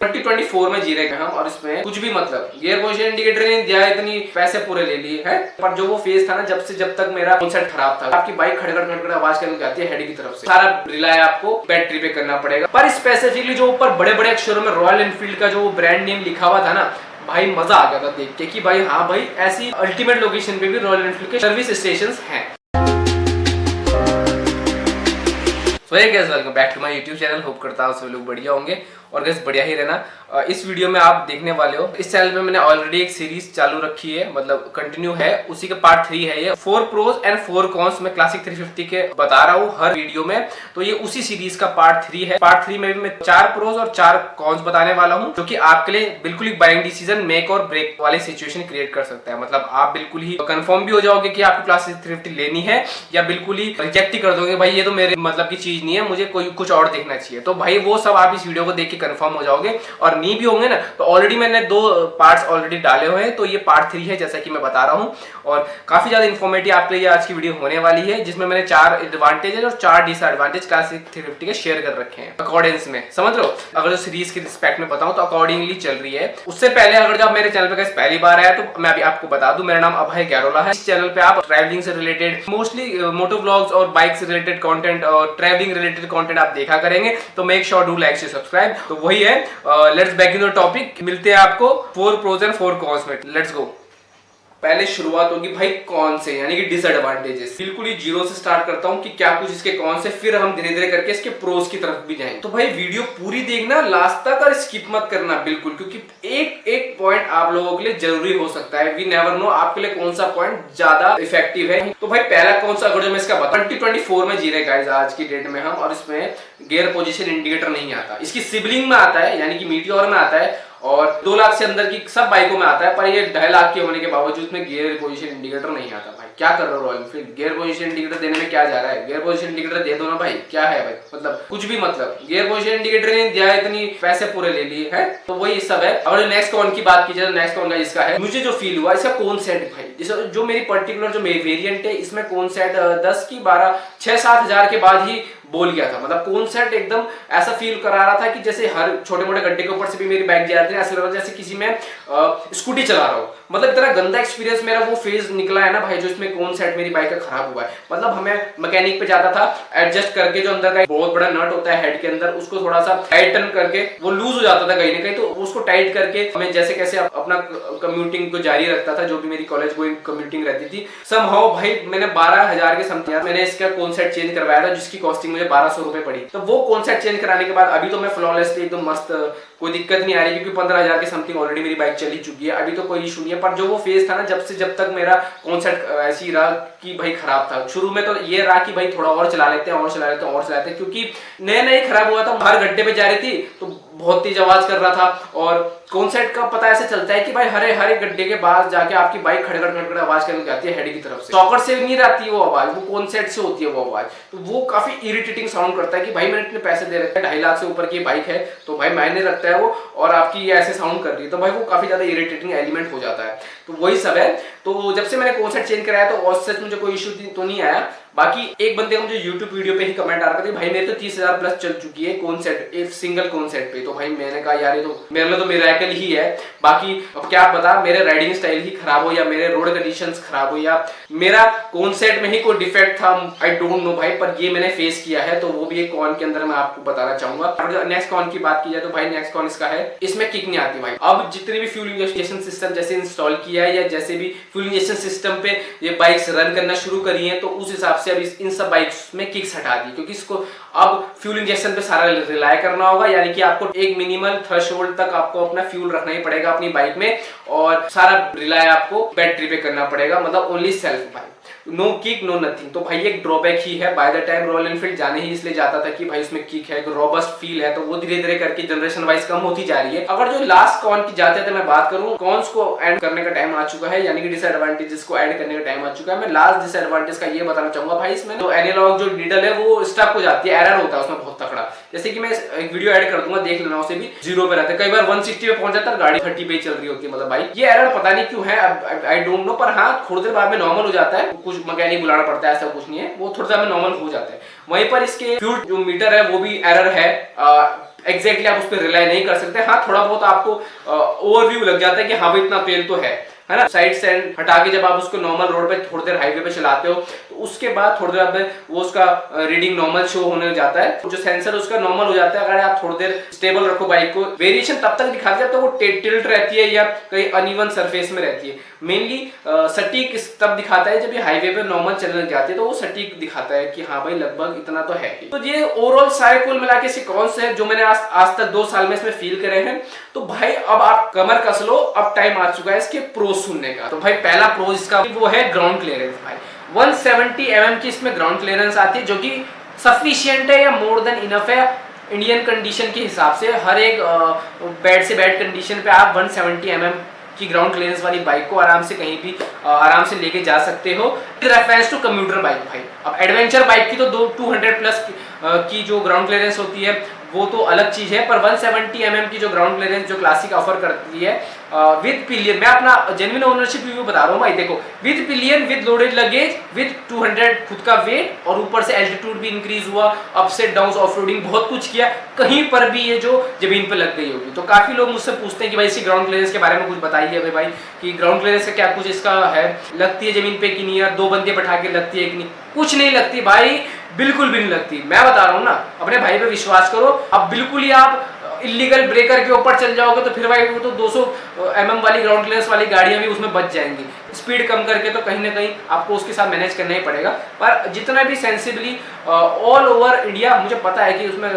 2024 में जी रहे हैं हम और इसमें कुछ भी मतलब गियर पोजीशन इंडिकेटर नहीं दिया, इतनी पैसे पूरे ले लिए हैं, पर जो वो फेज था ना जब तक मेरा कॉन्सेप्ट खराब था, आपकी बाइक खड़खड़ खड़खड़ आवाज करके आती है हेड की तरफ से, सारा रिलाय आपको बैटरी पे करना पड़ेगा। पर स्पेसिफिकली जो ऊपर बड़े बड़े अक्षरों में रॉयल एनफील्ड का जो ब्रांड नेम लिखा हुआ था ना भाई, मजा आ गया था देख के कि भाई हाँ भाई ऐसी अल्टीमेट लोकेशन पे भी रॉयल एनफील्ड के सर्विस स्टेशन हैं। So hey guys, welcome back to my YouTube channel. Hope करता हूँ सब लोग बढ़िया होंगे और गाइस बढ़िया ही रहना। इस वीडियो में आप देखने वाले हो, इस चैनल पे मैंने ऑलरेडी एक सीरीज चालू रखी है, मतलब कंटिन्यू है, उसी का पार्ट 3 है ये। 4 प्रोज एंड 4 कॉन्स मैं क्लासिक 350 के बता रहा हूँ हर वीडियो में, तो ये उसी सीरीज का पार्ट 3 है। पार्ट 3 में भी मैं 4 प्रोज और 4 कॉन्स बताने वाला हूँ, जो कि आपके लिए बिल्कुल ही बाइंग डिसीजन मेक और ब्रेक वाली सिचुएशन क्रिएट कर सकता है। मतलब आप बिल्कुल ही कंफर्म भी हो जाओगे कि आपको क्लासिक 350 लेनी है, या बिल्कुल ही रिजेक्ट ही कर दोगे भाई ये तो मेरे मतलब की चीज नहीं है, मुझे कोई कुछ और देखना चाहिए। तो भाई वो सब आप इस वीडियो को देख के कंफर्म हो जाओगे, और नहीं भी होंगे ना तो ऑलरेडी मैंने 2 पार्ट्स ऑलरेडी डाले हुए हैं, तो ये पार्ट 3 है जैसा कि मैं बता रहा हूँ। और काफी ज्यादा इंफॉर्मेटिव आपके लिए आज की वीडियो होने वाली है, जिसमें मैंने 4 एडवांटेजेस और 4 डिसएडवांटेज क्लासिक 350 के शेयर कर रखे हैं अकॉर्डेंस में, समझ लो। अगर जो सीरीज के रिस्पेक्ट में बताऊं तो अकॉर्डिंगली चल रही है। उससे पहले अगर जब मेरे चैनल पे पहली बार आया तो मैं अभी आपको बता दूं, मेरा नाम अभय गैरोला है। इस चैनल पे आप ट्रैवलिंग से रिलेटेड मोस्टली मोटो व्लॉग्स और बाइक से रिलेटेड कंटेंट और ट्रैवलिंग रिलेटेड कंटेंट आप देखा करेंगे, तो मेक श्योर डू लाइक से सब्सक्राइब। तो वही है, let's back in the topic. मिलते हैं आपको 4 प्रोज एंड 4 कॉन्स में, लेट्स गो। पहले शुरुआत होगी भाई कौन से, यानी कि डिसएडवांटेजेस। बिल्कुल ही जीरो से स्टार्ट करता हूं कि क्या कुछ इसके कौन से, फिर हम धीरे धीरे करके इसके प्रोज की तरफ भी जाएंगे। तो भाई वीडियो पूरी देखना लास्ट तक और स्किप मत करना बिल्कुल, क्योंकि एक एक पॉइंट आप लोगों के लिए जरूरी हो सकता है। वी नेवर नो आपके लिए कौन सा पॉइंट ज्यादा इफेक्टिव है। तो भाई पहला कौन सा, अगर जो मैं इसका 2024 में जी रहे गाइस आज की डेट में हम, और इसमें गियर पोजीशन इंडिकेटर नहीं आता। इसकी सिबलिंग में आता है, यानी कि मीटियोर में आता है, और 2 लाख से अंदर की सब बाइकों में आता है, पर ये 2.5 लाख के होने के बावजूद में गियर पोजीशन इंडिकेटर नहीं आता। भाई क्या कर रहे हो royal Enfield, gear position indicator देने में क्या जा रहा है? गियर पोजीशन इंडिकेटर दे दो ना भाई, क्या है भाई, मतलब कुछ भी मतलब गियर पोजीशन इंडिकेटर नहीं दिया, इतनी पैसे पूरे ले लिए हैं, तो वही सब है। अगर नेक्स्ट कॉन की बात की जाए, नेक्स्ट कॉन का इसका है, मुझे जो फील हुआ इसका कौन सेट भाई, जो मेरी पर्टिकुलर जो मेरी वेरिएंट है, इसमें कौन सेट 10 की 12 6-7 हजार के बाद ही बोल गया था। मतलब कौन सेट एकदम ऐसा फील करा रहा था कि जैसे हर छोटे मोटे गड्ढे के ऊपर से भी मेरी बाइक जा रही थी, ऐसा लग रहा था जैसे किसी में स्कूटी चला रहा हूं। मतलब इतना गंदा एक्सपीरियंस मेरा वो फेज निकला है ना भाई, जो इसमें कौन सेट मेरी बाइक का खराब हुआ है। मतलब हमें मैकेनिक पे जाता था, एडजस्ट करके जो अंदर का बहुत बड़ा नट होता है हेड के अंदर, उसको थोड़ा सा टाइटन करके वो लूज हो जाता था कहीं ना कहीं, तो उसको टाइट करके हमें जैसे कैसे अपना कम्यूटिंग को जारी रखता था, जो भी मेरी कॉलेज गोइंग कम्यूटिंग रहती थी। समहाउ भाई मैंने 12,000 के समथिंग मैंने इसका कौन सेट चेंज करवाया था, जिसकी कॉस्टिंग मुझे 1200 रुपए पड़ी। तो वो कौन सेट चेंज कराने के बाद अभी तो मैं फ्लॉलेसली एकदम मस्त, कोई दिक्कत नहीं आ रही, क्योंकि 15,000 के समथिंग ऑलरेडी मेरी बाइक चली चुकी है, अभी तो कोई इशू नहीं है। पर जो वो फेज था ना जब तक मेरा कॉन्सेप्ट ऐसी ही रहा कि भाई खराब था, शुरू में तो ये रहा कि भाई थोड़ा और चला लेते हैं और चला लेते हैं और चलाते हैं, क्योंकि नया नया खराब हुआ था, हर गड्ढे पे जा रही थी तो बहुत तेज आवाज कर रहा था। और कॉन्सेप्ट का पता ऐसे चलता है कि भाई हरे गड्ढे के पास जाके आपकी बाइक खड़खड़ खड़खड़ आवाज करके आती है हेड की तरफ से, सॉकेट से नहीं आती वो आवाज, वो कॉन्सेप्ट से होती है वो आवाज। तो वो काफी इरिटेटिंग साउंड करता है कि भाई मैंने इतने पैसे दे रखे हैं, 2.5 लाख से ऊपर की बाइक है, तो भाई मायने रखता है वो, और आपकी ये ऐसे साउंड कर रही है, तो भाई वो काफी ज्यादा इरिटेटिंग एलिमेंट हो जाता है। तो वही सब है। तो जब से मैंने कॉन्सेप्ट चेंज कराया तो और सच मुझे कोई इशू तो नहीं आया। बाकी एक बंदे का मुझे YouTube वीडियो पे ही कमेंट आ रहा था, भाई मेरे तो 30,000 प्लस चल चुकी है कॉन्सेप्ट, एक सिंगल कॉन्सेप्ट पे। तो भाई मैंने कहा यार ये तो मेरे लिए तो मिरेकल ही है। बाकी अब क्या पता मेरे राइडिंग स्टाइल ही खराब हो, या मेरे रोड कंडीशंस खराब हो, या मेरा कॉन्सेप्ट में ही कोई डिफेक्ट था, आई डोंट नो भाई, पर ये मैंने फेस किया है। तो वो भी एक कॉन के अंदर मैं आपको बताना चाहूंगा। अगर नेक्स्ट कॉन की बात की जाए तो भाई नेक्स्ट कॉन इसका है, इसमें किक नहीं आती भाई। अब जितने भी फ्यूल इंजेक्शन सिस्टम जैसे इंस्टॉल किया है, या जैसे भी फ्यूल इंजेक्शन सिस्टम पे ये बाइक्स रन करना शुरू करी है, तो उस हिसाब से अब इन सब बाइक्स में किक्स हटा दी, क्योंकि इसको अब फ्यूल इंजेक्शन पे सारा रिलाय करना होगा, यानी कि आपको एक मिनिमल थ्रेशोल्ड तक आपको अपना फ्यूल रखना ही पड़ेगा अपनी बाइक में, और सारा रिलाय आपको बैटरी पे करना पड़ेगा, मतलब only self bike, no kick no nothing. तो भाई एक ड्रॉबैक ही है। By the time Royal Enfield जाने ही इसलिए जाता था कि भाई उसमें किक है, रॉबस्ट फील है, तो वो धीरे धीरे करके जनरेशन वाइज कम होती जा रही है। अगर जो लास्ट कॉन की जाते थे मैं बात करूं, कॉन्स को ऐड करने का टाइम आ चुका है, यानी कि डिसएडवांटेजेस को ऐड करने का टाइम आ चुका है। मैं लास्ट डिसएडवांटेज का ये बताना चाहूंगा भाई, इसमें जो एनालॉग जो नीडल है वो स्टक हो जाती है, एरर होता है उसमें बहुत तकड़ा। जैसे कि मैं एक वीडियो ऐड कर दूंगा, देख लेना, उसे भी 0 पे रहता है, कई बार 160 पे पहुंच जाता है, गाड़ी 30 पे चल रही होती है, मतलब भाई ये एरर पता नहीं क्यों है, आई डोंट नो। पर हाँ थोड़ी देर बाद में नॉर्मल हो जाता है, कुछ मैकेनिक बुलाना पड़ता है, ऐसा कुछ नहीं है, वो थोड़ा सा में नॉर्मल हो जाता है। वहीं पर इसके फ्यूल जो मीटर है वो भी एरर है, एग्जैक्टली आप उस पर रिलाई नहीं कर सकते। हाँ, थोड़ा बहुत आपको ओवरव्यू लग जाता है कि हाँ भाई इतना तेल तो है ना। साइड से हटा के जब आप उसको नॉर्मल रोड पे थोड़ी देर हाईवे पे चलाते हो तो उसके बाद थोड़ी देर बाद वो उसका रीडिंग नॉर्मल शो होने लग जाता है, जो सेंसर उसका नॉर्मल हो जाता है। अगर आप थोड़ी देर स्टेबल रखो बाइक को, वेरिएशन तब तक दिखाता है तो वो टिल्ट रहती है या कहीं अनइवन सरफेस में रहती है। मेनली सटीक तब दिखाता है जब ये हाईवे पे नॉर्मल चलने लग जाती है, तो वो सटीक दिखाता है कि हाँ भाई लगभग इतना तो है ही। तो ये ओवरऑल सारे कुल मिला के ऐसे कौन से है जो मैंने आज तक 2 साल में इसमें फील करे हैं। तो भाई अब आप कमर कस लो, अब टाइम आ चुका है इसके प्रो सुनने का। तो भाई पहला प्रो इसका वो है ग्राउंड क्लियरेंस। भाई 170 mm की इसमें ग्राउंड क्लियरेंस आती है, जो कि सफिशिएंट है या मोर देन इनफ है इंडियन कंडीशन के हिसाब से। हर एक बैड से बैड कंडीशन पे आप 170 mm की ग्राउंड क्लियरेंस वाली बाइक को आराम से कहीं भी आराम से लेके जा सकते हो। रेफरेंस टू कम्यूटर बाइक भाई, अब एडवेंचर बाइक की तो 200 प्लस की जो ग्राउंड क्लियरेंस होती है वो तो अलग चीज है, पर 170 mm की जो ग्राउंड क्लियरेंस जो क्लासिक ऑफर करती है विद पिलियन, मैं अपना जेन्युइन ओनरशिप रिव्यू बता रहा हूँ भाई। देखो, with pillion, with loaded luggage, with 200 खुद का वेट, और ऊपर से एल्टीट्यूड भी इंक्रीज हुआ, ups and downs, off roading बहुत कुछ किया, कहीं पर भी ये जो जमीन पर लग गई होगी। तो काफी लोग मुझसे पूछते हैं कि भाई इसकी ग्राउंड क्लियरेंस के बारे में कुछ बताइए भाई कि ग्राउंड क्लियरेंस का क्या कुछ इसका है, लगती है जमीन पे कि नहीं, या 2 बंदे बैठा के लगती है कि नहीं। कुछ नहीं लगती भाई, बिल्कुल भी नहीं लगती। मैं बता रहा हूँ ना, अपने भाई पे विश्वास करो। अब बिल्कुल ही आप इलीगल ब्रेकर के ऊपर चल जाओगे तो फिर भाई वो तो 200 mm वाली ग्राउंड क्लियरेंस वाली गाड़ियां भी उसमें बच जाएंगी। स्पीड कम करके तो कहीं ना कहीं आपको उसके साथ मैनेज करना ही पड़ेगा। पर जितना भी सेंसिबली ऑल ओवर इंडिया, मुझे पता है कि उसमें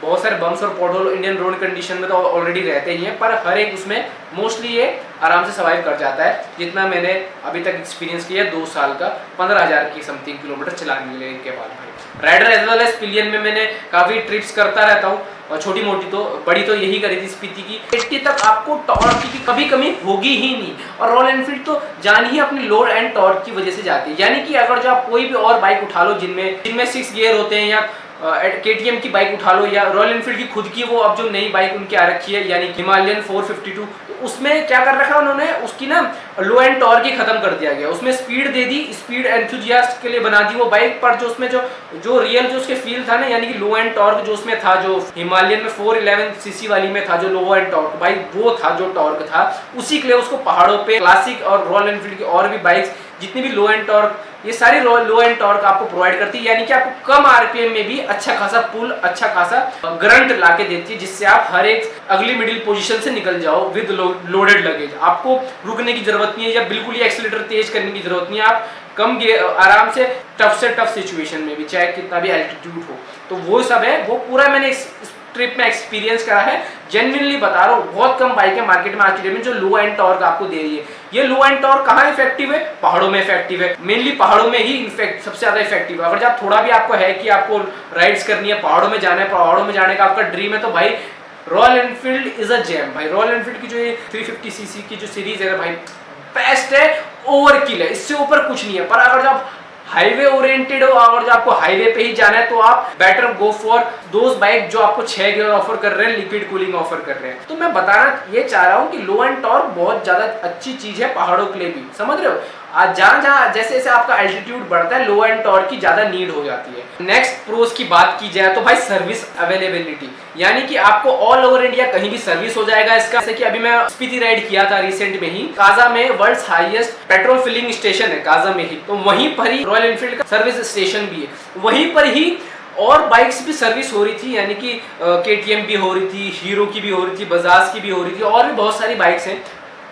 बहुत सारे बम्स और pot hole Indian road condition में तो ऑलरेडी रहते ही हैं, पर हर एक उसमें मोस्टली ये आराम से सर्वाइव कर जाता है। जितना मैंने अभी तक एक्सपीरियंस किया 2 साल का, 15,000 की समथिंग किलोमीटर चलाने के बाद भाई। Rider as well as pillion में मैंने काफी ट्रिप्स करता रहता हूँ, और छोटी मोटी तो, बड़ी तो यही करी थी स्पीति की। 80 तक आपको टॉर्क की कभी कमी होगी ही नहीं, और रॉयल एनफील्ड तो जान ही अपनी लोड एंड टॉर्क की वजह से जाती है। यानी कि अगर जो आप कोई भी और बाइक उठा लो जिनमें 6 गियर होते हैं, या KTM की बाइक उठा लो, या रॉयल एनफील्ड की खुद की वो अब जो नई बाइक उनकी आ रखी है यानी हिमालयन 452, उसमें क्या कर रखा है उन्होंने, उसकी ना लो एंड टॉर्क ही खत्म कर दिया गया। उसमें स्पीड दे दी, स्पीड एंथुजियास्ट के लिए बना दी वो बाइक, पर जो उसमें जो रियल जो उसके फील था ना, यानी कि लो एंड टॉर्क जो उसमें था, जो हिमालयन में 411cc वाली में था जो लो एंड टॉर्क भाई, वो था जो टॉर्क था, उसी के लिए उसको पहाड़ों पे क्लासिक और रॉयल एनफील्ड की और भी बाइक्स जितनी भी लो एंड टॉर्क, ये सारी लो एंड टॉर्क आपको प्रोवाइड करती है। यानी कि आपको कम आरपीएम में भी अच्छा खासा पुल, अच्छा खासा ग्रंट लाके देती है, जिससे आप हर एक अगली मिडिल पोजीशन से निकल जाओ विद लोडेड लगेज। आपको रुकने की जरूरत नहीं है, या बिल्कुल ही एक्सीलरेटर तेज करने की जरूरत नहीं है। आप कम आराम से टफ सिचुएशन में भी, चाहे कितना भी एल्टीट्यूड हो, तो वो सब है, वो पूरा मैंने इस ट्रिप में एक्सपीरियंस करा है। जेन्युइनली बता रहा हूँ, बहुत कम बाइकें मार्केट में आज की डेट में जो लो एंड टॉर्क आपको दे रही है। ये लो एंड टॉर्क कहाँ इफेक्टिव है? पहाड़ों में इफेक्टिव है, मेनली पहाड़ों में ही इनफैक्ट सबसे ज्यादा इफेक्टिव है। अगर जब थोड़ा भी आपको है कि आपको राइड्स करनी है, पहाड़ों में जाना है, पहाड़ों में जाने का आपका ड्रीम है, तो भाई Royal Enfield is a gem भाई। रॉयल एनफील्ड की जो ये 350cc की जो सीरीज है भाई, बेस्ट है, ओवरकिल है, इससे ऊपर कुछ नहीं है। पर अगर जब हाईवे ओरिएंटेड हो, और जो आपको हाईवे पे ही जाना है, तो आप better go for those bike जो आपको 6 गियर ऑफर कर रहे हैं, लिक्विड कूलिंग ऑफर कर रहे हैं। तो मैं बताना ये चाह रहा हूँ कि लो एंड टॉर्क बहुत ज्यादा अच्छी चीज है पहाड़ों के लिए भी, समझ रहे हो। जहाँ जैसे जैसे आपका एल्टीट्यूड बढ़ता है, लो एंड टॉर्क की ज्यादा नीड हो जाती है। नेक्स्ट प्रोस की बात की जाए तो भाई सर्विस अवेलेबिलिटी, यानी कि आपको ऑल ओवर इंडिया कहीं भी सर्विस हो जाएगा इसका। जैसे कि अभी मैं स्पीति राइड किया था रिसेंट में ही, काजा में world's highest petrol filling station है काजा में ही, तो वहीं पर ही रॉयल एनफील्ड का सर्विस स्टेशन भी है, वहीं पर ही और बाइक्स भी सर्विस हो रही थी। यानी कि KTM भी हो रही थी, हीरो की भी हो रही थी, बजाज की भी हो रही थी, और भी बहुत सारी बाइक्स हैं।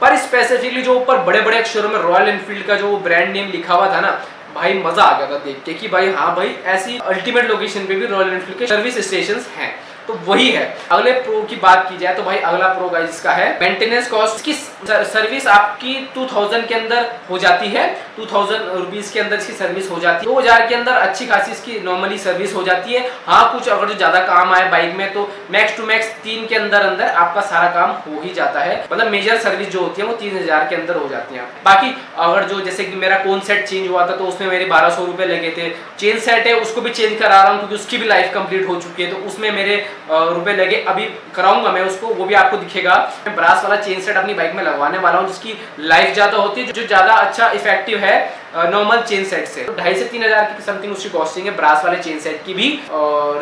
पर स्पेसिफिकली जो ऊपर बड़े बड़े अक्षरों में रॉयल एनफील्ड का जो ब्रांड नेम लिखा हुआ था ना भाई, मजा आ गया था देख के कि भाई हाँ भाई, ऐसी अल्टीमेट लोकेशन पे भी रॉयल एनफील्ड के सर्विस स्टेशंस हैं। तो वही है। अगले प्रो की बात की जाए तो भाई अगला प्रो गाइस इसका है मेंटेनेंस कॉस्ट की सर्विस आपकी 2000 के अंदर हो जाती है, 2000 रुपीज के अंदर इसकी सर्विस हो जाती है। 2000 के अंदर अच्छी खासी इसकी नॉर्मली सर्विस हो जाती है। हाँ, कुछ अगर जो ज्यादा काम आए बाइक में तो मैक्स टू मैक्स 3 के अंदर अंदर आपका सारा काम हो ही जाता है। मतलब मेजर सर्विस जो होती है वो 3000 के अंदर हो जाती है। बाकी अगर जो जैसे कि मेरा कोन सेट चेंज हुआ था तो उसमें मेरे 1200 रुपए लगे थे। चेन सेट है उसको भी चेंज करा रहा हूँ क्योंकि उसकी भी लाइफ कंप्लीट हो चुकी है, तो उसमें मेरे रुपए लगे, अभी कराऊंगा मैं उसको, वो भी आपको दिखेगा। मैं ब्रास वाला चेन सेट अपनी बाइक में लगवाने वाला हूँ, जिसकी लाइफ ज्यादा होती है, जो ज्यादा अच्छा इफेक्टिव है नॉर्मल चेन सेट से। तो 2,500 से 3,000 की समथिंग उसकी कॉस्टिंग है ब्रास वाले चेन सेट की भी।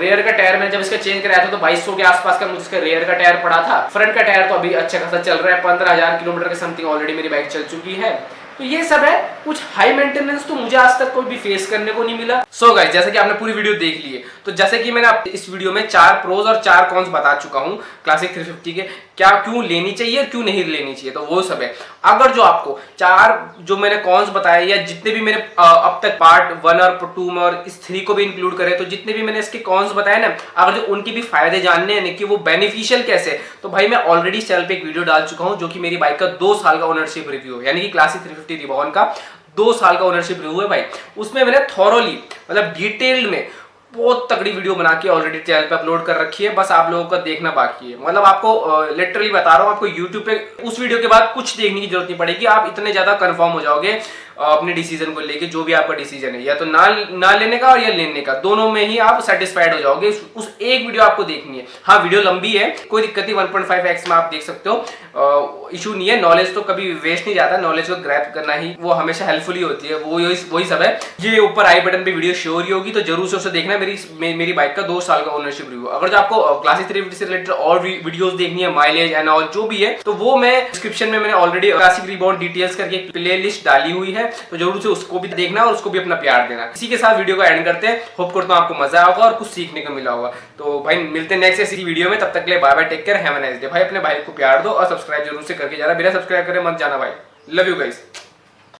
रेयर का टायर मैंने जब इसका चेंज कराया था तो 2,200 के आसपास का मुझे रेयर का टायर पड़ा था। फ्रंट का टायर तो अभी अच्छा खासा चल रहा है, 15,000 किलोमीटर के समथिंग ऑलरेडी मेरी बाइक चल चुकी है। तो ये सब है, कुछ हाई मेंटेनेंस तो मुझे आज तक कोई भी फेस करने को नहीं मिला। सो गाइस, जैसे कि आपने पूरी वीडियो देख ली है, तो जैसे कि मैंने इस वीडियो में 4 प्रोज और 4 कॉन्स बता चुका हूं क्लासिक 350 के, क्या क्यों लेनी चाहिए और क्यों नहीं लेनी चाहिए, तो वो सब है। अगर जो आपको 4 जो मैंने कॉन्स बताए, या जितने भी मैंने अब तक पार्ट 1 और 2 में और इस 3 को भी इंक्लूड करें, तो जितने भी मैंने इसके कॉन्स बताए ना, अगर जो उनके भी फायदे जानने हैं कि वो बेनिफिशियल कैसे, तो भाई मैं ऑलरेडी चैनल पे एक वीडियो डाल चुका हूं, जो कि मेरी बाइक का 2 साल का ओनरशिप रिव्यू है, यानी कि क्लासिक 350 रिबॉन का 2 साल का ओनरशिप रिव्यू है भाई। उसमें मैंने थॉरोली मतलब डिटेल्ड में बहुत तगड़ी वीडियो बना के ऑलरेडी चैनल पे अपलोड कर रखी है, बस आप लोगों का देखना बाकी है। मतलब आपको लिटरली बता रहा हूँ, आपको यूट्यूब पे उस वीडियो के बाद कुछ देखने की जरूरत नहीं पड़ेगी, आप इतने ज्यादा कंफर्म हो जाओगे अपने डिसीजन को लेके। जो भी आपका डिसीजन है, या तो ना लेने का और या लेने का, दोनों में ही आप सेटिस्फाइड हो जाओगे। उस एक वीडियो आपको देखनी है। हाँ, वीडियो लंबी है, कोई दिक्कत नहीं, 1.5x में आप देख सकते हो, इशू नहीं है। नॉलेज तो कभी वेस्ट नहीं जाता, नॉलेज को ग्रैब करना ही वो हमेशा हेल्पफुल ही होती है, वही सब है। ये ऊपर आई बटन पे वीडियो शो हो रही होगी, तो जरूर से उसे देखना, मेरी बाइक का 2 साल का ओनरशिप रिव्यू। अगर जो आपको क्लासिक 350 से रिलेटेड और वीडियोस देखनी है, माइलेज एंड ऑल जो भी है, तो वो मैं डिस्क्रिप्शन में मैंने ऑलरेडी क्लासिक रिबॉन डिटेल्स करके एक प्लेलिस्ट डाली हुई है, तो जरूर से उसको भी देखना और उसको भी अपना प्यार देना। इसी के साथ वीडियो को एंड करते हैं। होप करता हूं आपको मजा आएगा और कुछ सीखने को मिला होगा। तो भाई मिलते हैं नेक्स्ट ऐसी वीडियो में, तब तक के लिए bye bye, take care, have a nice day. भाई अपने भाई को प्यार दो और सब्सक्राइब जरूर से करके जाना, बिना सब्सक्राइब करे मत जाना भाई। Love you guys.